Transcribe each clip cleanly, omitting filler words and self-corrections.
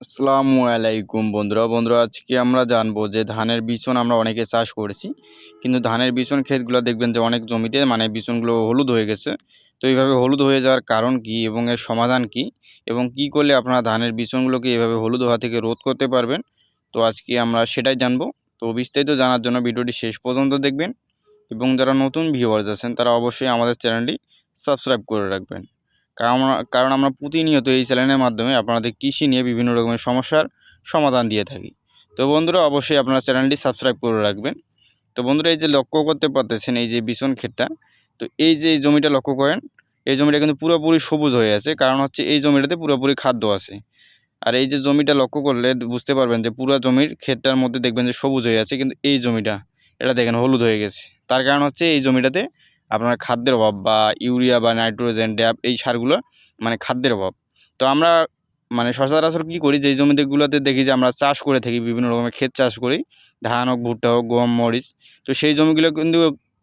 আসসালামু আলাইকুম বন্ধুরা আজকে আমরা জানবো যে ধানের বিচন আমরা অনেকে চাষ করেছি, কিন্তু ধানের বিচন ক্ষেতগুলো দেখবেন যে অনেক জমিতে মানে বিচনগুলো হলুদ হয়ে গেছে। তো এইভাবে হলুদ হয়ে যাওয়ার কারণ কি এবং এর সমাধান কি, এবং কি করলে আপনারা ধানের বিচনগুলোকে এভাবে হলুদ হওয়া থেকে রোধ করতে পারবেন, তো আজকে আমরা সেটাই জানবো। তো বিস্তারিত জানার জন্য ভিডিওটি শেষ পর্যন্ত দেখবেন, এবং যারা নতুন ভিউয়ার্স আছেন তারা অবশ্যই আমাদের চ্যানেলটি সাবস্ক্রাইব করে রাখবেন। কারণ আমরা প্রতিনিয়ত এই চ্যানেলের মাধ্যমে আপনাদের কৃষি নিয়ে বিভিন্ন রকমের সমস্যার সমাধান দিয়ে থাকি। তো বন্ধুরা অবশ্যই আপনারা চ্যানেলটি সাবস্ক্রাইব করে রাখবেন। তো বন্ধুরা এই যে লক্ষ্য করতে পারতেছেন এই যে বিচন ক্ষেতটা, তো এই যে এই জমিটা লক্ষ্য করেন, এই জমিটা কিন্তু পুরোপুরি সবুজ হয়ে আছে, কারণ হচ্ছে এই জমিটাতে পুরোপুরি খাদ্য আছে। আর এই যে জমিটা লক্ষ্য করলে বুঝতে পারবেন যে পুরো জমির ক্ষেতটার মধ্যে দেখবেন যে সবুজ হয়ে আছে, কিন্তু এই জমিটা এটা দেখেন হলুদ হয়ে গেছে। তার কারণ হচ্ছে এই জমিটাতে আপনার খাদ্যের অভাব বা ইউরিয়া বা নাইট্রোজেন ড্যাপ এই সারগুলো মানে খাদ্যের অভাব। তো আমরা মানে সচরাচর কী করি, যেই জমিগুলোতে দেখি যে আমরা চাষ করে থাকি, বিভিন্ন রকমের ক্ষেত চাষ করি, ধান হোক, ভুট্টা হোক, গম, মরিচ, তো সেই জমিগুলো কিন্তু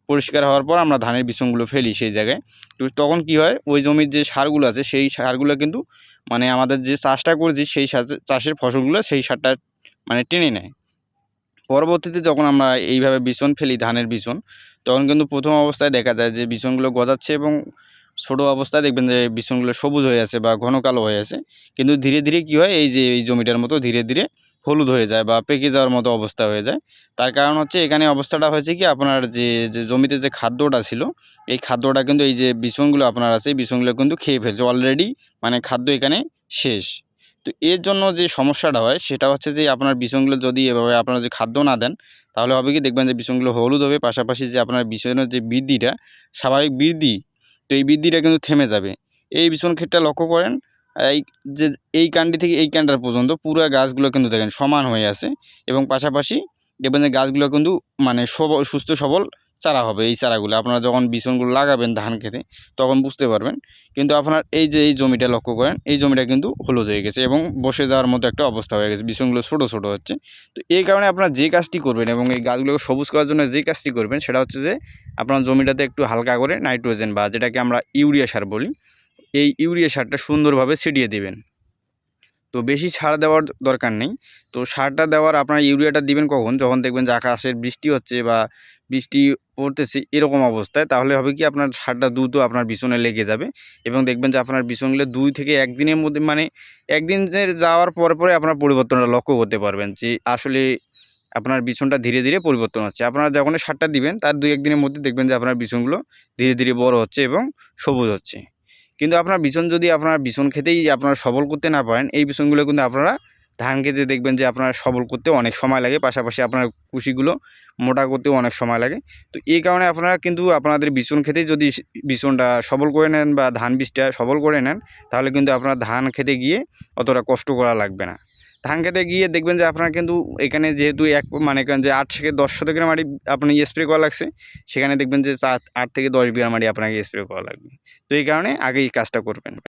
পরিষ্কার হওয়ার পর আমরা ধানের বিচনগুলো ফেলি সেই জায়গায়। তো তখন কি হয়, ওই জমির যে সারগুলো আছে সেই সারগুলো কিন্তু মানে আমাদের যে চাষটা করেছি সেই চাষের ফসলগুলো সেই সারটা মানে টেনে নেয়। পরবর্তীতে যখন আমরা এইভাবে বিচন ফেলি ধানের বিচন, তখন কিন্তু প্রথম অবস্থায় দেখা যায় যে বিচনগুলো গজাচ্ছে, এবং ছোটো অবস্থায় দেখবেন যে বিচনগুলো সবুজ হয়ে আছে বা ঘন কালো হয়ে আছে। কিন্তু ধীরে ধীরে কী হয়, এই যে এই জমিটার মতো ধীরে ধীরে হলুদ হয়ে যায় বা পেকে যাওয়ার মতো অবস্থা হয়ে যায়। তার কারণ হচ্ছে এখানে অবস্থাটা হয়েছে কি, আপনার যে জমিতে যে খাদ্যটা ছিল, এই খাদ্যটা কিন্তু এই যে বিচনগুলো আপনার আছে, এই বিচনগুলো কিন্তু খেয়ে ফেলছে অলরেডি, মানে খাদ্য এখানে শেষ। তো এর জন্য যে সমস্যাটা হয় সেটা হচ্ছে যে আপনার বিচনগুলো যদি এভাবে আপনারা যে খাদ্য না দেন, তাহলে হবে কি, দেখবেন যে বিচনগুলো হলুদ হবে, পাশাপাশি যে আপনার বিচনের যে বৃদ্ধিটা, স্বাভাবিক বৃদ্ধি, তো এই বৃদ্ধিটা কিন্তু থেমে যাবে। এই বিচন ক্ষেতটা লক্ষ্য করেন, এই যে এই কান্ডি থেকে এই কান্ডার পর্যন্ত পুরো গাছগুলো কিন্তু দেখেন সমান হয়ে আছে, এবং পাশাপাশি দেখবেন যে গাছগুলো কিন্তু মানে সুস্থ সবল চারা হবে। এই চারাগুলো আপনারা যখন বিচনগুলো লাগাবেন ধান খেতে তখন বুঝতে পারবেন। কিন্তু আপনার এই যে এই জমিটা লক্ষ্য করেন, এই জমিটা কিন্তু হলুদ হয়ে গেছে এবং বসে যাওয়ার মতো একটা অবস্থা হয়ে গেছে, বিচনগুলো ছোটো ছোটো হচ্ছে। তো এই কারণে আপনারা যে কাজটি করবেন এবং এই গাছগুলোকে সবুজ করার জন্য যে কাজটি করবেন সেটা হচ্ছে যে আপনার জমিটাতে একটু হালকা করে নাইট্রোজেন বা যেটাকে আমরা ইউরিয়া সার বলি, এই ইউরিয়া সারটা সুন্দরভাবে ছিটিয়ে দেবেন। তো বেশি সার দেওয়ার দরকার নেই। তো সারটা দেওয়ার আপনার ইউরিয়াটা দিবেন কখন, যখন দেখবেন যে আকাশের বৃষ্টি হচ্ছে বা বৃষ্টি পড়তেছে এরকম অবস্থায়, তাহলে হবে কি, আপনার সারটা দ্রুত আপনার বিচনে লেগে যাবে, এবং দেখবেন যে আপনার বিচনগুলো 2 থেকে 1 দিনের মধ্যে মানে 1 দিনের যাওয়ার পরে আপনার পরিবর্তনটা লক্ষ্য করতে পারবেন যে আসলে আপনার বিচনটা ধীরে ধীরে পরিবর্তন হচ্ছে। আপনারা যখনই সারটা দিবেন তার 2-1 দিনের মধ্যে দেখবেন যে আপনার বিচনগুলো ধীরে ধীরে বড় হচ্ছে এবং সবুজ হচ্ছে। কিন্তু আপনার বিচন যদি আপনার বিচন খেতেই আপনারা সবল করতে না পারেন, এই বিচনগুলো কিন্তু আপনারা ধান খেতে দেখবেন যে আপনার সবল করতে অনেক সময় লাগে, পাশাপাশি আপনার কুশিগুলো মোটা করতেও অনেক সময় লাগে। তো এই কারণে আপনারা কিন্তু আপনাদের বিচন খেতেই যদি বিচনটা সবল করে নেন বা ধান বীজটা সবল করে নেন, তাহলে কিন্তু আপনার ধান খেতে গিয়ে অতটা কষ্ট করা লাগবে না। ধান খেতে গিয়ে দেখবেন যে আপনার কিন্তু এখানে যেহেতু মানে যে 8 থেকে 10 শতকের মাটি আপনি স্প্রে করা লাগছে, সেখানে দেখবেন যে 8 থেকে 10 বিঘা মাটি আপনাকে স্প্রে করা লাগবে। তো এই কারণে আগে এই কাজটা করবেন।